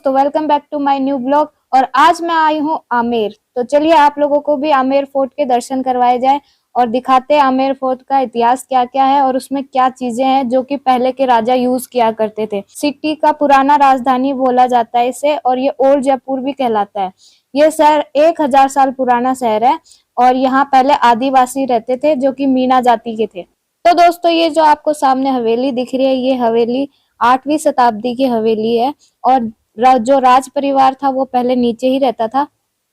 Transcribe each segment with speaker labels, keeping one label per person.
Speaker 1: दोस्तों, welcome back to my new blog. और आज मैं आई हूँ आमेर। तो चलिए आप लोगों को भी आमेर फोर्ट के दर्शन करवाए जाए और दिखाते हैं आमेर फोर्ट का इतिहास क्या क्या है और उसमें क्या चीजें हैं जो कि पहले के राजा यूज किया करते थे। सिटी का पुराना राजधानी बोला जाता है इसे, और ये ओल्ड जयपुर भी कहलाता है। ये शहर 1000 साल पुराना शहर है और यहाँ पहले आदिवासी रहते थे जो कि मीना जाति के थे। तो दोस्तों, ये जो आपको सामने हवेली दिख रही है, ये हवेली 8वीं शताब्दी की हवेली है। और जो राज परिवार था वो पहले नीचे ही रहता था।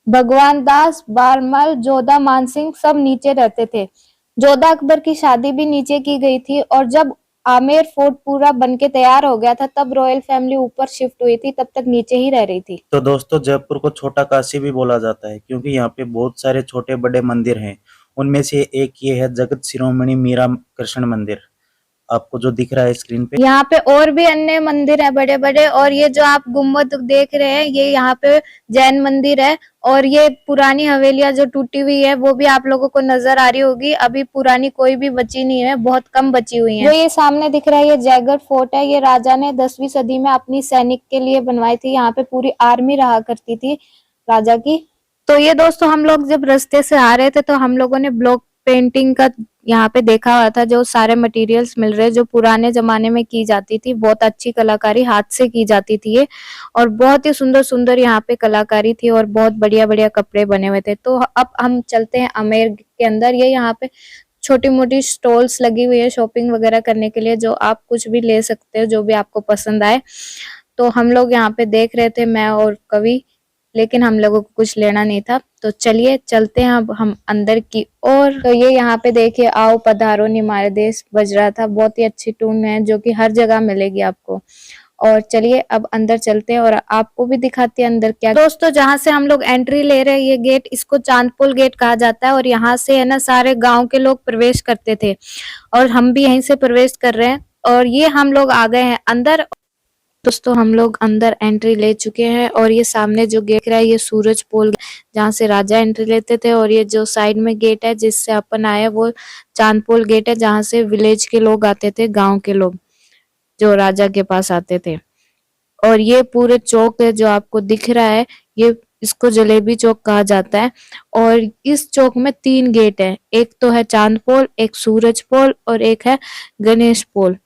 Speaker 1: भगवान दास, बारमल, जोधा मानसिंह सब नीचे रहते थे। जोधा अकबर की शादी भी नीचे की गई थी। और जब आमेर फोर्ट पूरा बनके तैयार हो गया था तब रॉयल फैमिली ऊपर शिफ्ट हुई थी, तब तक नीचे ही रह रही थी।
Speaker 2: तो दोस्तों, जयपुर को छोटा काशी भी बोला जाता है क्योंकि यहाँ पे बहुत सारे छोटे बड़े मंदिर हैं। उनमें से एक ये है जगत शिरोमणि मीरा कृष्ण मंदिर, आपको जो दिख रहा है स्क्रीन पे।
Speaker 1: यहाँ पे और भी अन्य मंदिर है बड़े बड़े, और ये जो आप गुम्बद देख रहे हैं ये यहाँ पे जैन मंदिर है। और ये पुरानी हवेलियां जो टूटी हुई है वो भी आप लोगों को नजर आ रही होगी। अभी पुरानी कोई भी बची नहीं है, बहुत कम बची हुई है। जो ये सामने दिख रहा है ये जयगढ़ फोर्ट है। ये राजा ने 10वीं सदी में अपनी सैनिक के लिए बनवाई थी। यहाँ पे पूरी आर्मी रहा करती थी राजा की। तो ये दोस्तों, हम लोग जब रास्ते से आ रहे थे तो हम लोगों ने ब्लॉक पेंटिंग का यहाँ पे देखा हुआ था। जो सारे मटेरियल्स मिल रहे जो पुराने जमाने में की जाती थी, बहुत अच्छी कलाकारी हाथ से की जाती थी ये। और बहुत ही सुंदर सुंदर यहाँ पे कलाकारी थी और बहुत बढ़िया बढ़िया कपड़े बने हुए थे। तो अब हम चलते हैं आमेर के अंदर। ये यहाँ पे छोटी मोटी स्टॉल्स लगी हुई है शॉपिंग वगैरह करने के लिए, जो आप कुछ भी ले सकते हो जो भी आपको पसंद आए। तो हम लोग यहाँ पे देख रहे थे, मैं और कवि, लेकिन हम लोगों को कुछ लेना नहीं था। तो चलिए चलते हैं अब हम अंदर की ओर। तो ये यहाँ पे देखिए, आओ पधारो निमारे देश बज रहा था। बहुत ही अच्छी टून है जो कि हर जगह मिलेगी आपको। और चलिए अब अंदर चलते हैं और आपको भी दिखाते हैं अंदर क्या। दोस्तों, जहाँ से हम लोग एंट्री ले रहे हैं ये गेट, इसको चांदपुल गेट कहा जाता है। और यहाँ से है ना सारे गांव के लोग प्रवेश करते थे और हम भी यहीं से प्रवेश कर रहे हैं। और ये हम लोग आ गए हैं अंदर। दोस्तों, हम लोग अंदर एंट्री ले चुके हैं और ये सामने जो गेट रहा है ये सूरज पोल, जहाँ से राजा एंट्री लेते थे। और ये जो साइड में गेट है जिससे अपन आए वो चांदपोल गेट है, जहाँ से विलेज के लोग आते थे, गांव के लोग जो राजा के पास आते थे। और ये पूरे चौक है जो आपको दिख रहा है, ये इसको जलेबी चौक कहा जाता है। और इस चौक में 3 गेट है, एक तो है चांदपोल, एक सूरज पोल और एक है गणेश पोल।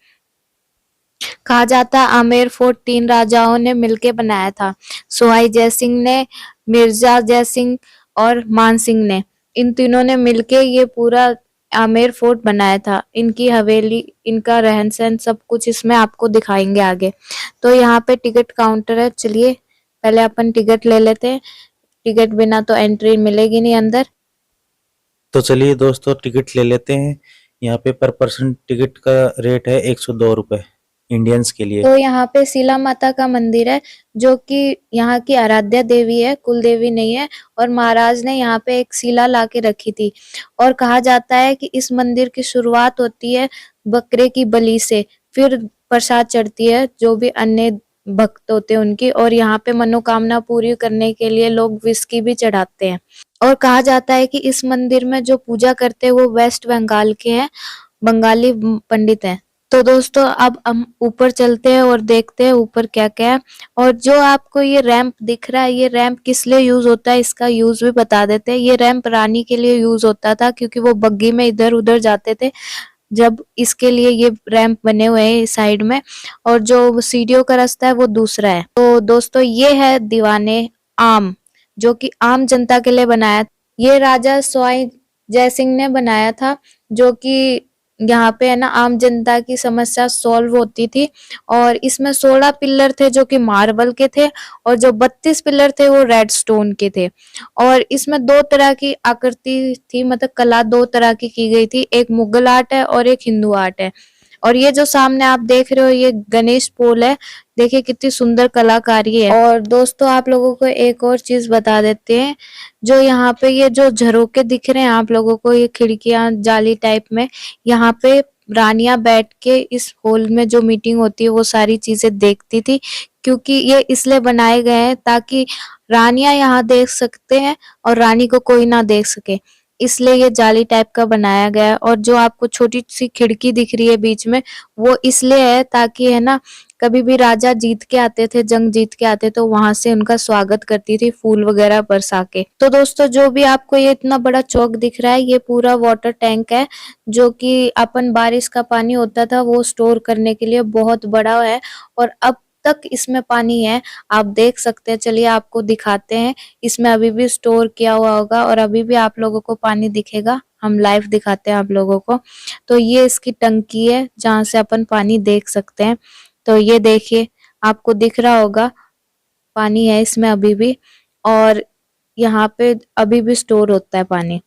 Speaker 1: कहा जाता है आमेर फोर्ट 3 राजाओं ने मिलके बनाया था। सोहाई जयसिंह ने, मिर्जा जयसिंह और मानसिंह ने। इन तीनों ने मिलके ये पूरा आमेर फोर्ट बनाया था। इनकी हवेली, इनका रहन सहन सब कुछ इसमें आपको दिखाएंगे आगे। तो यहाँ पे टिकट काउंटर है, चलिए पहले अपन टिकट ले लेते हैं। टिकट बिना तो एंट्री मिलेगी नहीं अंदर।
Speaker 2: तो चलिए दोस्तों, टिकट ले लेते हैं। यहाँ पे पर पर्सन टिकट का रेट है 102 रुपए इंडियंस के लिए।
Speaker 1: तो यहाँ पे शीला माता का मंदिर है जो कि यहाँ की आराध्या देवी है, कुल देवी नहीं है। और महाराज ने यहाँ पे एक शिला ला के रखी थी। और कहा जाता है कि इस मंदिर की शुरुआत होती है बकरे की बलि से, फिर प्रसाद चढ़ती है जो भी अन्य भक्त होते हैं उनकी। और यहाँ पे मनोकामना पूरी करने के लिए लोग विस्की भी चढ़ाते हैं। और कहा जाता है कि इस मंदिर में जो पूजा करते हैं वो वेस्ट बंगाल के हैं, बंगाली पंडित हैं। तो दोस्तों, अब हम ऊपर चलते हैं और देखते हैं ऊपर क्या क्या है। और जो आपको ये रैंप दिख रहा है, ये रैंप किस लिए यूज होता है इसका यूज भी बता देते हैं। ये रैंप रानी के लिए यूज होता था क्योंकि वो बग्गी में इधर उधर जाते थे, जब इसके लिए ये रैंप बने हुए हैं इस साइड में। और जो सीढ़ियों का रास्ता है वो दूसरा है। तो दोस्तों, ये है दीवाने आम, जो कि आम जनता के लिए बनाया। ये राजा सवाई जयसिंह ने बनाया था, जो कि यहाँ पे है ना आम जनता की समस्या सॉल्व होती थी। और इसमें 16 पिलर थे जो कि मार्बल के थे, और जो 32 पिलर थे वो रेड स्टोन के थे। और इसमें 2 तरह की आकृति थी, मतलब कला 2 तरह की गई थी, एक मुगल आर्ट है और एक हिंदू आर्ट है। और ये जो सामने आप देख रहे हो ये गणेश पोल है, देखिए कितनी सुंदर कलाकारी है। और दोस्तों, आप लोगों को एक और चीज बता देते हैं, जो यहाँ पे ये जो झरोके दिख रहे हैं आप लोगों को, ये खिड़कियां जाली टाइप में, यहाँ पे रानियां बैठ के इस हॉल में जो मीटिंग होती है वो सारी चीजें देखती थी। क्योंकि ये इसलिए बनाए गए हैं ताकि रानियां यहाँ देख सकते हैं और रानी को कोई ना देख सके। इसलिए ये जाली टाइप का बनाया गया है। और जो आपको छोटी सी खिड़की दिख रही है बीच में, वो इसलिए है ताकि है ना, कभी भी राजा जीत के आते थे, जंग जीत के आते तो वहां से उनका स्वागत करती थी फूल वगैरह बरसा के। तो दोस्तों, जो भी आपको ये इतना बड़ा चौक दिख रहा है, ये पूरा वाटर टैंक है, जो कि अपन बारिश का पानी होता था वो स्टोर करने के लिए बहुत बड़ा है। और अब तक इसमें पानी है, आप देख सकते हैं। चलिए आपको दिखाते हैं, इसमें अभी भी स्टोर किया हुआ होगा और अभी भी आप लोगों को पानी दिखेगा। हम लाइव दिखाते हैं आप लोगों को। तो ये इसकी टंकी है जहां से अपन पानी देख सकते हैं। तो ये देखिए, आपको दिख रहा होगा, पानी है इसमें अभी भी, और यहाँ पे अभी भी स्टोर होता है पानी।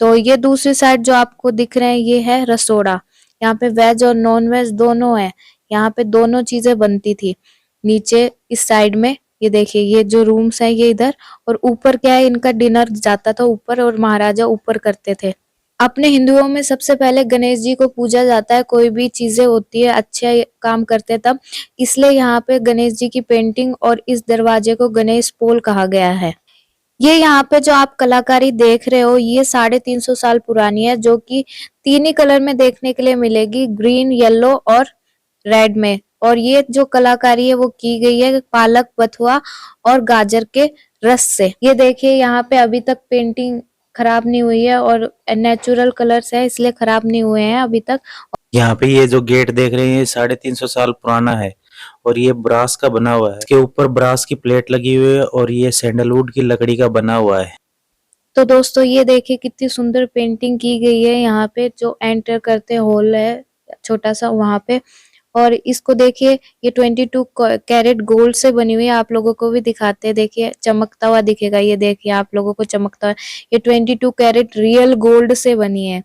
Speaker 1: तो ये दूसरी साइड जो आपको दिख रहे हैं, ये है रसोड़ा। यहाँ पे वेज और नॉन वेज दोनों है। यहाँ पे दोनों चीजें बनती थी। नीचे इस साइड में ये देखिए, ये जो रूम्स है ये इधर, और ऊपर क्या है, इनका डिनर जाता था ऊपर और महाराजा ऊपर करते थे। अपने हिंदुओं में सबसे पहले गणेश जी को पूजा जाता है, कोई भी चीजें होती है, अच्छे काम करते हैं तब, इसलिए यहाँ पे गणेश जी की पेंटिंग और इस दरवाजे को गणेश पोल कहा गया है। ये यहाँ पे जो आप कलाकारी देख रहे हो, ये 350 साल पुरानी है, जो कि तीन ही कलर में देखने के लिए मिलेगी, ग्रीन, येलो और रेड में। और ये जो कलाकारी है वो की गई है पालक, बथुआ और गाजर के रस से। ये देखिए, यहाँ पे अभी तक पेंटिंग खराब नहीं हुई है और नेचुरल कलर्स है, इसलिए खराब नहीं हुए हैं अभी तक।
Speaker 2: यहाँ पे ये जो गेट देख रहे हैं, ये 350 साल पुराना है और ये ब्रास का बना हुआ है। इसके ऊपर ब्रास की प्लेट लगी हुई है और ये सैंडलवुड की लकड़ी का बना हुआ है।
Speaker 1: तो दोस्तों, ये देखिए कितनी सुंदर पेंटिंग की गई है यहाँ पे, जो एंटर करते हॉल है छोटा सा वहां पे। और इसको देखिए, ये 22 कैरेट गोल्ड से बनी हुई है। आप लोगों को भी दिखाते हैं, देखिए चमकता हुआ दिखेगा, ये देखिए आप लोगों को चमकता हुआ। ये 22 कैरेट रियल गोल्ड से बनी है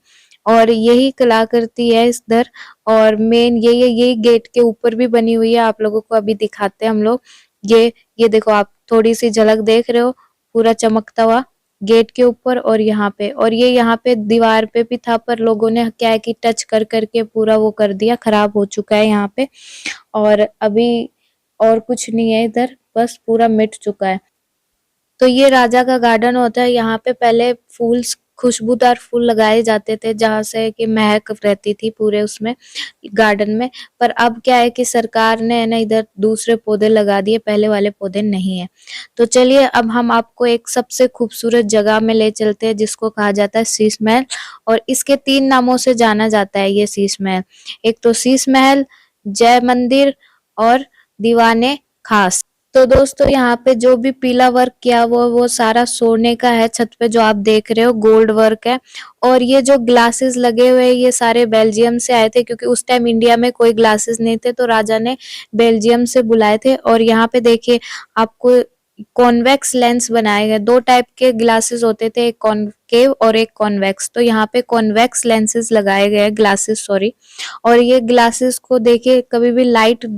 Speaker 1: और यही कलाकृति है इधर। और मेन यही गेट के ऊपर भी बनी हुई है, आप लोगों को अभी दिखाते हैं हम लोग। ये देखो, आप थोड़ी सी झलक देख रहे हो, पूरा चमकता हुआ गेट के ऊपर और यहाँ पे। और ये यहाँ पे दीवार पे भी था, पर लोगों ने क्या है कि टच कर करके पूरा वो कर दिया, खराब हो चुका है यहाँ पे। और अभी और कुछ नहीं है इधर, बस पूरा मिट चुका है। तो ये राजा का गार्डन होता है। यहाँ पे पहले फूल, खुशबूदार फूल लगाए जाते थे, जहाँ से कि महक रहती थी पूरे उसमें गार्डन में। पर अब क्या है कि सरकार ने है ना इधर दूसरे पौधे लगा दिए, पहले वाले पौधे नहीं है। तो चलिए अब हम आपको एक सबसे खूबसूरत जगह में ले चलते हैं, जिसको कहा जाता है शीश महल। और इसके 3 नामों से जाना जाता है ये शीश महल। एक तो शीश महल, जय मंदिर और दीवाने खास। तो दोस्तों, यहाँ पे जो भी पीला वर्क किया हुआ वो सारा सोने का है। छत पे जो आप देख रहे हो गोल्ड वर्क है। और ये जो ग्लासेस लगे हुए हैं, ये सारे बेल्जियम से आए थे, क्योंकि उस टाइम इंडिया में कोई ग्लासेस नहीं थे, तो राजा ने बेल्जियम से बुलाए थे। और यहाँ पे देखिए, आपको कॉन्वेक्स लेंस बनाए गए। 2 टाइप के ग्लासेस होते थे, एक कॉनकेव और एक कॉन्वेक्स। तो यहाँ पे कॉन्वेक्स लेंसेज लगाए गए, ग्लासेस सॉरी। और ये ग्लासेस को देखिए, कभी भी लाइट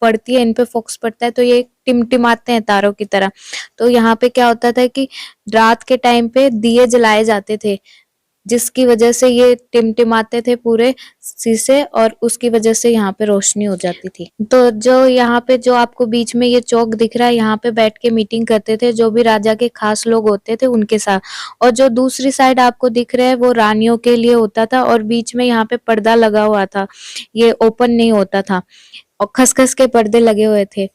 Speaker 1: पड़ती है, इन पे फोकस पड़ता है तो ये टिमटिमाते हैं तारों की तरह। तो यहाँ पे क्या होता था कि रात के टाइम पे दिए जलाए जाते थे, जिसकी वजह से ये टिमटिमाते थे पूरे शीशे, और उसकी वजह से यहाँ पे रोशनी हो जाती थी। तो जो यहाँ पे जो आपको बीच में ये चौक दिख रहा है, यहाँ पे बैठ के मीटिंग करते थे जो भी राजा के खास लोग होते थे उनके साथ। और जो दूसरी साइड आपको दिख रहा है वो रानियों के लिए होता था, और बीच में यहाँ पे पर्दा लगा हुआ था, ये ओपन नहीं होता था और खसखस के पर्दे लगे हुए थे।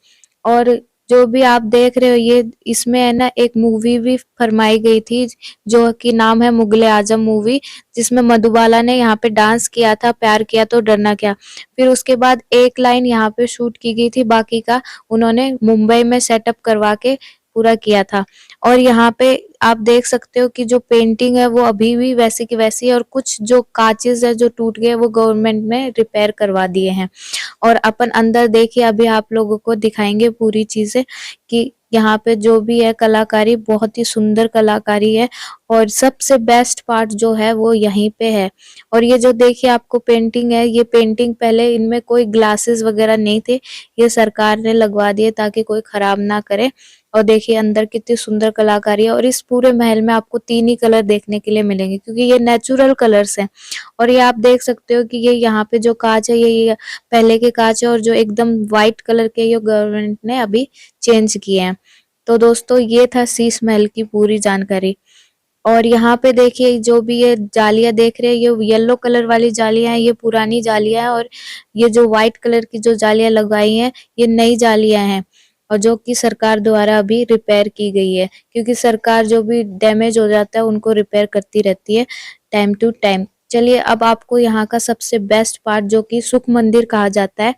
Speaker 1: और जो भी आप देख रहे हो, ये इसमें है ना एक मूवी भी फरमाई गई थी, जो कि नाम है मुगले आजम मूवी, जिसमें मधुबाला ने यहाँ पे डांस किया था, प्यार किया तो डरना क्या। फिर उसके बाद एक लाइन यहाँ पे शूट की गई थी, बाकी का उन्होंने मुंबई में सेटअप करवा के पूरा किया था। और यहाँ पे आप देख सकते हो कि जो पेंटिंग है वो अभी भी वैसी की वैसी है, और कुछ जो काचेस है जो टूट गए वो गवर्नमेंट ने रिपेयर करवा दिए हैं। और अपन अंदर देखिए, अभी आप लोगों को दिखाएंगे पूरी चीजें कि यहाँ पे जो भी है कलाकारी, बहुत ही सुंदर कलाकारी है। और सबसे बेस्ट पार्ट जो है वो यहीं पे है। और ये जो देखिए आपको पेंटिंग है, ये पेंटिंग पहले इनमें कोई ग्लासेस वगैरह नहीं थे, ये सरकार ने लगवा दिए ताकि कोई खराब ना करे। और देखिए अंदर कितनी सुंदर कलाकारी है। और इस पूरे महल में आपको 3 ही कलर देखने के लिए मिलेंगे, क्योंकि ये नेचुरल कलर्स हैं। और ये आप देख सकते हो कि ये यहाँ पे जो कांच है, ये पहले के कांच है, और जो एकदम व्हाइट कलर के ये गवर्नमेंट ने अभी चेंज किए हैं। तो दोस्तों, ये था शीश महल की पूरी जानकारी। और यहाँ पे देखिए जो भी ये जालियां देख रहे हैं, ये येलो कलर वाली जालियां हैं, ये पुरानी जालियां हैं, और ये जो व्हाइट कलर की जो जालियां लगाई हैं, ये नई जालियां हैं, और जो कि सरकार द्वारा अभी रिपेयर की गई है, क्योंकि सरकार जो भी डैमेज हो जाता है उनको रिपेयर करती रहती है टाइम टू टाइम। चलिए अब आपको यहाँ का सबसे बेस्ट पार्ट, जो कि सुख मंदिर कहा जाता है,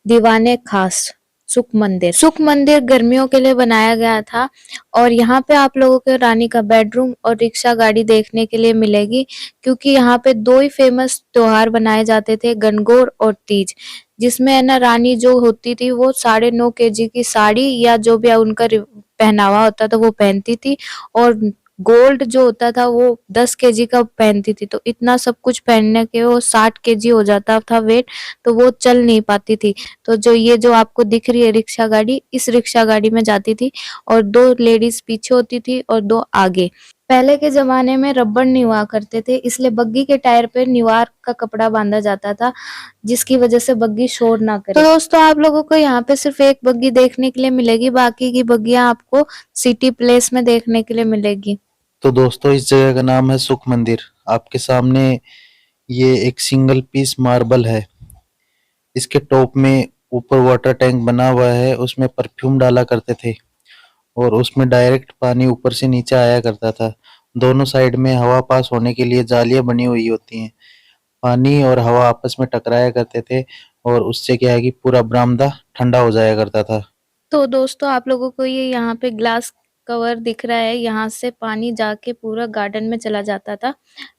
Speaker 1: दीवाने खास सुख मंदिर गर्मियों के लिए बनाया गया था, और यहाँ पे आप लोगों को रानी का बेडरूम और रिक्शा गाड़ी देखने के लिए मिलेगी, क्योंकि यहाँ पे दो ही फेमस त्योहार बनाए जाते थे, गणगौर और तीज, जिसमें है ना रानी जो होती थी वो 9.5 kg की साड़ी या जो भी उनका पहनावा होता था वो पहनती थी, और गोल्ड जो होता था वो 10 kg का पहनती थी, तो इतना सब कुछ पहनने के वो 60 kg हो जाता था वेट, तो वो चल नहीं पाती थी। तो जो ये जो आपको दिख रही है रिक्शा गाड़ी, इस रिक्शा गाड़ी में जाती थी, और 2 लेडीज पीछे होती थी और 2 आगे। पहले के जमाने में रबड़ नहीं हुआ करते थे, इसलिए बग्गी के टायर पे निवार का कपड़ा बांधा जाता था, जिसकी वजह से बग्गी शोर ना करे। तो दोस्तों आप लोगों को यहाँ पे सिर्फ एक बग्गी देखने के लिए मिलेगी, बाकी की बग्गियां आपको सिटी प्लेस में देखने के लिए मिलेगी।
Speaker 2: तो दोस्तों इस जगह का नाम है सुख मंदिर। आपके सामने ये एक सिंगल पीस मार्बल है। इसके टॉप में ऊपर वाटर टैंक बना हुआ है, उसमें परफ्यूम डाला करते थे और उसमें डायरेक्ट पानी ऊपर से नीचे आया करता था। दोनों साइड में हवा पास होने के लिए जालियां बनी हुई होती हैं। पानी और हवा आपस में टकराया करते थे और उससे क्या है कि पूरा बरामदा ठंडा हो जाया करता था।
Speaker 1: तो दोस्तों आप लोगों को ये यहाँ पे ग्लास कवर दिख रहा है, यहाँ से पानी जाके पूरा गार्डन में चला जाता था।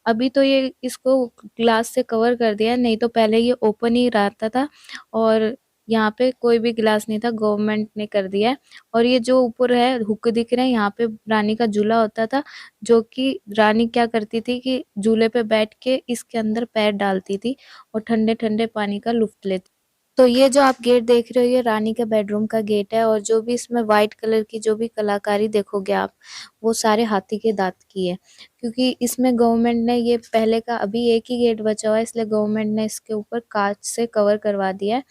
Speaker 1: अभी तो ये इसको ग्लास से कवर कर दिया है, नहीं तो पहले ये ओपन ही रहता था, और यहाँ पे कोई भी ग्लास नहीं था, गवर्नमेंट ने कर दिया है। और ये जो ऊपर है हुक दिख रहे हैं, यहाँ पे रानी का झूला होता था, जो कि रानी क्या करती थी कि झूले पे बैठ के इसके अंदर पैर डालती थी और ठंडे ठंडे पानी का लुफ्त लेती। तो ये जो आप गेट देख रहे हो ये रानी के बेडरूम का गेट है, और जो भी इसमें व्हाइट कलर की जो भी कलाकारी देखोगे आप, वो सारे हाथी के दांत की है, क्योंकि इसमें गवर्नमेंट ने ये पहले का अभी एक ही गेट बचा हुआ है, इसलिए गवर्नमेंट ने इसके ऊपर कांच से कवर करवा दिया है।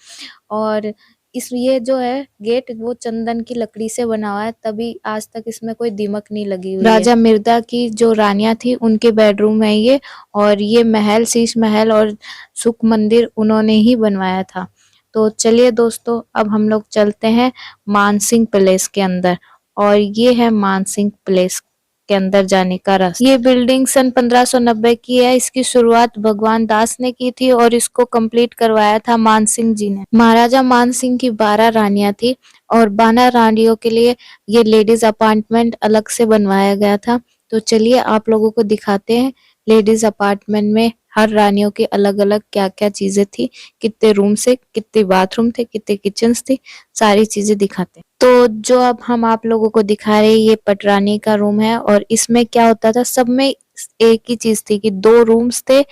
Speaker 1: और इस ये जो है गेट वो चंदन की लकड़ी से बना हुआ है, तभी आज तक इसमें कोई दीमक नहीं लगी हुई है। राजा मिर्दा की जो रानियां थी उनके बेडरूम है ये, और ये महल शीश महल और सुख मंदिर उन्होंने ही बनवाया था। तो चलिए दोस्तों अब हम लोग चलते हैं मानसिंह पैलेस के अंदर, और ये है मानसिंह पैलेस के अंदर जाने का रास्ता। ये बिल्डिंग सन 1590 की है, इसकी शुरुआत भगवान दास ने की थी और इसको कंप्लीट करवाया था मानसिंह जी ने। महाराजा मानसिंह की 12 रानियां थी, और 12 रानियों के लिए ये लेडीज अपार्टमेंट अलग से बनवाया गया था। तो चलिए आप लोगों को दिखाते हैं लेडीज अपार्टमेंट में हर रानियों के अलग अलग क्या क्या चीजें थी, कितने रूम से, कितने बाथरूम थे, कितने किचन्स थी, सारी चीजें दिखाते हैं। तो जो अब हम आप लोगों को दिखा रहे हैं ये पटरानी का रूम है, और इसमें क्या होता था, सब में एक ही चीज थी कि 2 रूम्स थे,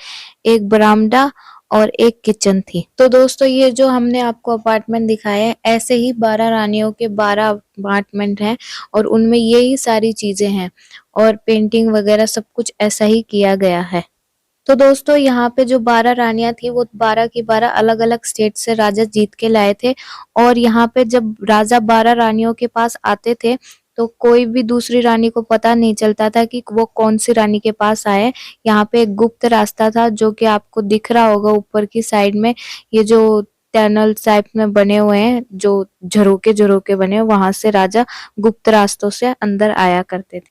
Speaker 1: एक बरामदा और एक किचन थी। तो दोस्तों ये जो हमने आपको अपार्टमेंट दिखाया है, ऐसे ही 12 रानियों के 12 अपार्टमेंट हैं, और उनमें यही सारी चीजें हैं, और पेंटिंग वगैरह सब कुछ ऐसा ही किया गया है। तो दोस्तों यहाँ पे जो 12 रानियां थी वो 12 की 12 अलग अलग स्टेट से राजा जीत के लाए थे, और यहाँ पे जब राजा 12 रानियों के पास आते थे तो कोई भी दूसरी रानी को पता नहीं चलता था कि वो कौन सी रानी के पास आए। यहाँ पे एक गुप्त रास्ता था जो कि आपको दिख रहा होगा ऊपर की साइड में, ये जो टनल टाइप में बने हुए हैं, जो झरोके झरोके बने हुए, वहां से राजा गुप्त रास्तों से अंदर आया करते थे।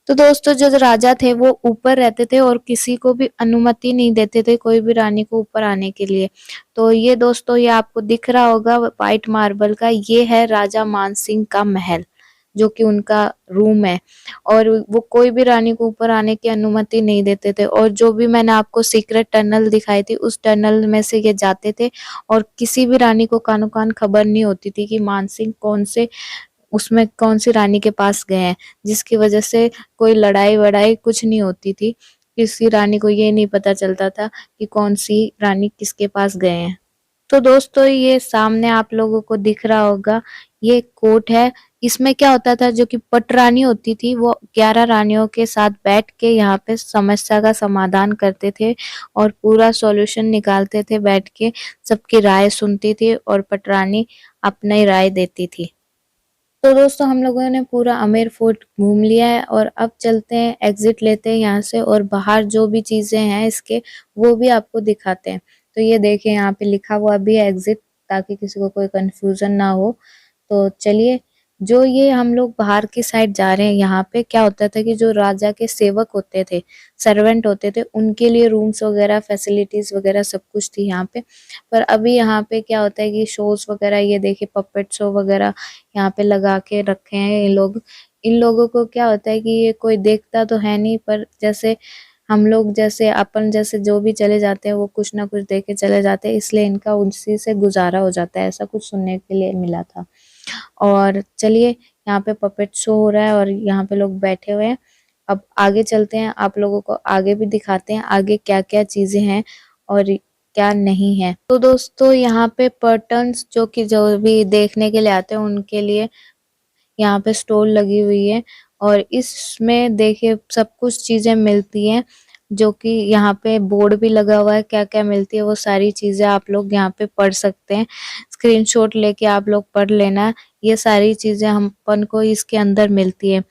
Speaker 1: तो दोस्तों जो राजा थे वो ऊपर रहते थे और किसी को भी अनुमति नहीं देते थे कोई भी रानी को ऊपर आने के लिए। तो ये दोस्तों ये आपको दिख रहा होगा व्हाइट मार्बल का, ये है राजा मानसिंह का महल, जो कि उनका रूम है, और वो कोई भी रानी को ऊपर आने की अनुमति नहीं देते थे। और जो भी मैंने आपको सीक्रेट टनल दिखाई थी उस टनल में से ये जाते थे, और किसी भी रानी को कानो कान खबर नहीं होती थी कि मानसिंह कौन से उसमें कौन सी रानी के पास गए हैं, जिसकी वजह से कोई लड़ाई वड़ाई कुछ नहीं होती थी। किसी रानी को ये नहीं पता चलता था कि कौन सी रानी किसके पास गए हैं। तो दोस्तों ये सामने आप लोगों को दिख रहा होगा ये कोर्ट है। इसमें क्या होता था, जो कि पटरानी होती थी वो 11 रानियों के साथ बैठ के यहाँ पे समस्या का समाधान करते थे और पूरा सॉल्यूशन निकालते थे बैठ के, सबकी राय सुनती थी और पटरानी अपनी राय देती थी। तो दोस्तों हम लोगों ने पूरा आमेर फोर्ट घूम लिया है और अब चलते हैं, एग्जिट लेते हैं यहाँ से और बाहर जो भी चीजें हैं इसके वो भी आपको दिखाते हैं। तो ये देखिए यहाँ पे लिखा हुआ भी है एग्जिट, ताकि किसी को कोई कंफ्यूजन ना हो। तो चलिए, जो ये हम लोग बाहर की साइड जा रहे हैं, यहाँ पे क्या होता था कि जो राजा के सेवक होते थे, सर्वेंट होते थे, उनके लिए रूम्स वगैरह, फैसिलिटीज वगैरह सब कुछ थी यहाँ पे। पर अभी यहाँ पे क्या होता है कि शोज वगैरह, ये देखिए पपेट शो वगैरह यहाँ पे लगा के रखे हैं ये लोग। इन लोगों को क्या होता है कि ये कोई देखता तो है नहीं, पर जैसे हम लोग, जैसे अपन जैसे जो भी चले जाते हैं वो कुछ ना कुछ देख के चले जाते हैं, इसलिए इनका उसी से गुजारा हो जाता है, ऐसा कुछ सुनने के लिए मिला था। और चलिए, यहाँ पे पपेट शो हो रहा है और यहाँ पे लोग बैठे हुए हैं। अब आगे चलते हैं, आप लोगों को आगे भी दिखाते हैं आगे क्या क्या चीजें हैं और क्या नहीं है। तो दोस्तों यहाँ पे पर्टन्स, जो भी देखने के लिए आते हैं उनके लिए यहाँ पे स्टॉल लगी हुई है और इसमें देखिए सब कुछ चीजें मिलती हैं, जो कि यहाँ पे बोर्ड भी लगा हुआ है, क्या क्या मिलती है वो सारी चीजें आप लोग यहाँ पे पढ़ सकते हैं। स्क्रीनशॉट लेके आप लोग पढ़ लेना, ये सारी चीजें हम अपन को इसके अंदर मिलती है।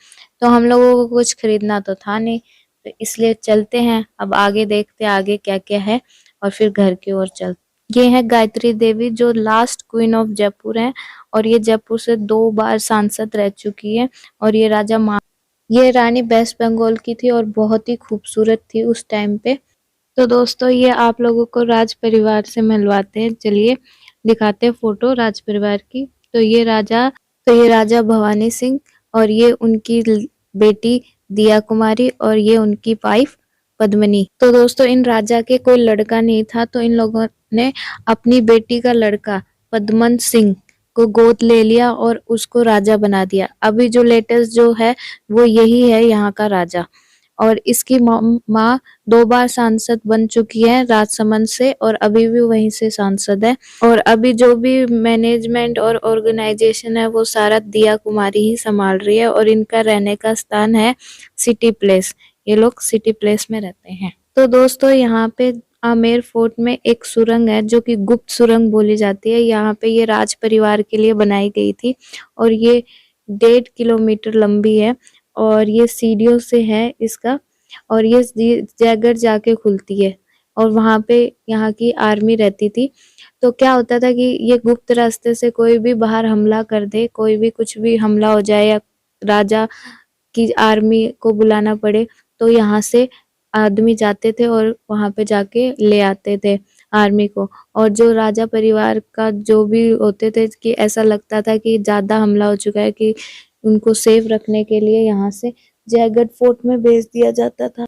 Speaker 1: तो हम लोगों को कुछ खरीदना तो था नहीं, तो इसलिए चलते हैं अब आगे, देखते हैं आगे क्या क्या है और फिर घर की ओर चलते। ये है गायत्री देवी, जो लास्ट क्वीन ऑफ जयपुर है और ये जयपुर से 2 बार सांसद रह चुकी है। और ये रानी वेस्ट बंगाल की थी और बहुत ही खूबसूरत थी उस टाइम पे। तो दोस्तों ये आप लोगों को राज परिवार से मिलवाते हैं, चलिए दिखाते हैं फोटो राज परिवार की। तो ये राजा भवानी सिंह और ये उनकी बेटी दिया कुमारी और ये उनकी वाइफ पद्मिनी। तो दोस्तों इन राजा के कोई लड़का नहीं था, तो इन लोगों ने अपनी बेटी का लड़का पद्मन सिंह को गोद ले लिया और उसको राजा बना दिया। अभी जो लेटेस्ट जो है वो यही है यहाँ का राजा। और इसकी माँ 2 बार सांसद बन चुकी है राजसमंद से और अभी भी वहीं से सांसद है। और अभी जो भी मैनेजमेंट और ऑर्गेनाइजेशन है वो सारा दिया कुमारी ही संभाल रही है और इनका रहने का स्थान है सिटी प्लेस। ये लोग सिटी प्लेस में रहते हैं। तो दोस्तों यहाँ पे आमेर फोर्ट में एक सुरंग है जो कि गुप्त सुरंग बोली जाती है। यहाँ पे ये राज परिवार के लिए बनाई गई थी और ये 1.5 किलोमीटर लंबी है और ये सीढ़ियों से है इसका, और ये जगह जाके खुलती है और वहां पे यहाँ की आर्मी रहती थी। तो क्या होता था कि ये गुप्त रास्ते से कोई भी बाहर हमला कर दे, कोई भी कुछ भी हमला हो जाए या राजा की आर्मी को बुलाना पड़े, तो यहाँ से आदमी जाते थे और वहां पे जाके ले आते थे आर्मी को। और जो राजा परिवार का जो भी होते थे कि ऐसा लगता था कि ज्यादा हमला हो चुका है, कि उनको सेफ रखने के लिए यहाँ से जयगढ़ फोर्ट में भेज दिया जाता था।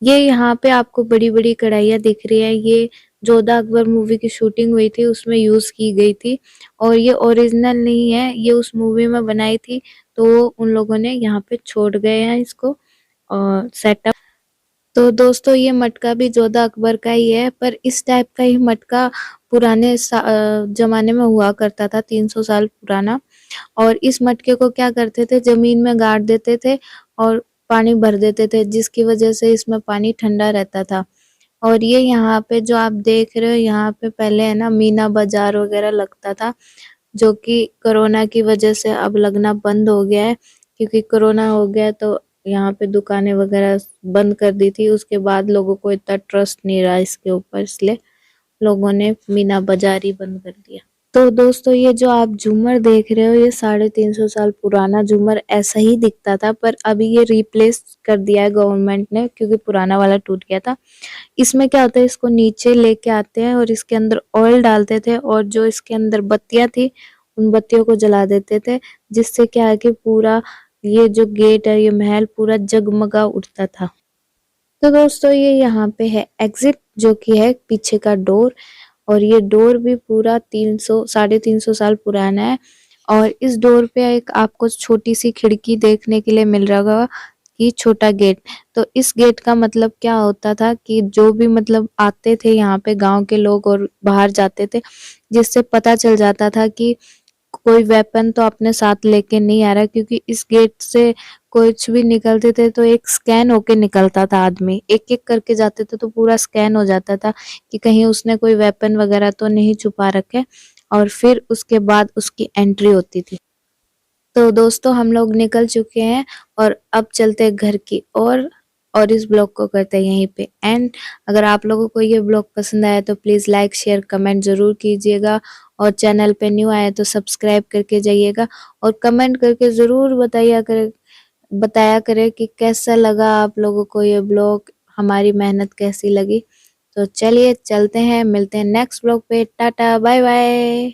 Speaker 1: ये यहाँ पे आपको बड़ी बड़ी कढ़ाइयाँ दिख रही है, ये जोधा अकबर मूवी की शूटिंग हुई थी उसमें यूज की गई थी और ये ओरिजिनल नहीं है, ये उस मूवी में बनाई थी, तो उन लोगों ने यहाँ पे छोड़ गए हैं इसको और सेटअप। तो दोस्तों ये मटका भी जोधा अकबर का ही है, पर इस टाइप का ही मटका पुराने जमाने में हुआ करता था, 300 साल पुराना। और इस मटके को क्या करते थे, जमीन में गाड़ देते थे और पानी भर देते थे, जिसकी वजह से इसमें पानी ठंडा रहता था। और ये यहाँ पे जो आप देख रहे हो, यहाँ पे पहले है ना मीना बाजार वगैरह लगता था, जो कि कोरोना की वजह से अब लगना बंद हो गया है, क्योंकि कोरोना हो गया तो यहाँ पे दुकानें वगैरह बंद कर दी थी। उसके बाद लोगों को इतना ट्रस्ट नहीं रहा इसके ऊपर, इसलिए लोगों ने मीना बाजार ही बंद कर दिया। तो दोस्तों ये जो आप झूमर देख रहे हो, ये 350 साल पुराना झूमर ऐसा ही दिखता था, पर अभी ये रिप्लेस कर दिया है गवर्नमेंट ने, क्योंकि पुराना वाला टूट गया था। इसमें क्या होता है, इसको नीचे लेके आते हैं और इसके अंदर ऑयल डालते थे और जो इसके अंदर बत्तियां थी उन बत्तियों को जला देते थे, जिससे क्या है कि पूरा ये जो गेट है, ये महल पूरा जगमगा उठता था। तो दोस्तों ये यहाँ पे है एग्जिट, जो कि है पीछे का डोर, और ये डोर भी पूरा 350 साल पुराना है। और इस डोर पे एक आपको छोटी सी खिड़की देखने के लिए मिल रहा होगा कि छोटा गेट। तो इस गेट का मतलब क्या होता था कि जो भी मतलब आते थे यहाँ पे गांव के लोग और बाहर जाते थे, जिससे पता चल जाता था कि कोई वेपन तो अपने साथ लेके नहीं आ रहा, क्योंकि इस गेट से कुछ भी निकलते थे तो एक स्कैन होके निकलता था, आदमी एक एक करके जाते थे तो पूरा स्कैन हो जाता था कि कहीं उसने कोई वेपन वगैरह तो नहीं छुपा रखे, और फिर उसके बाद उसकी एंट्री होती थी। तो दोस्तों हम लोग निकल चुके हैं और अब चलते हैं घर की और इस ब्लॉग को करते हैं यहीं पे एंड। अगर आप लोगों को ये ब्लॉग पसंद आया तो प्लीज़ लाइक शेयर कमेंट ज़रूर कीजिएगा और चैनल पे न्यू आए तो सब्सक्राइब करके जाइएगा और कमेंट करके ज़रूर बताया करें कि कैसा लगा आप लोगों को ये ब्लॉग, हमारी मेहनत कैसी लगी। तो चलिए चलते हैं, मिलते हैं नेक्स्ट ब्लॉग पे। Tata bye bye.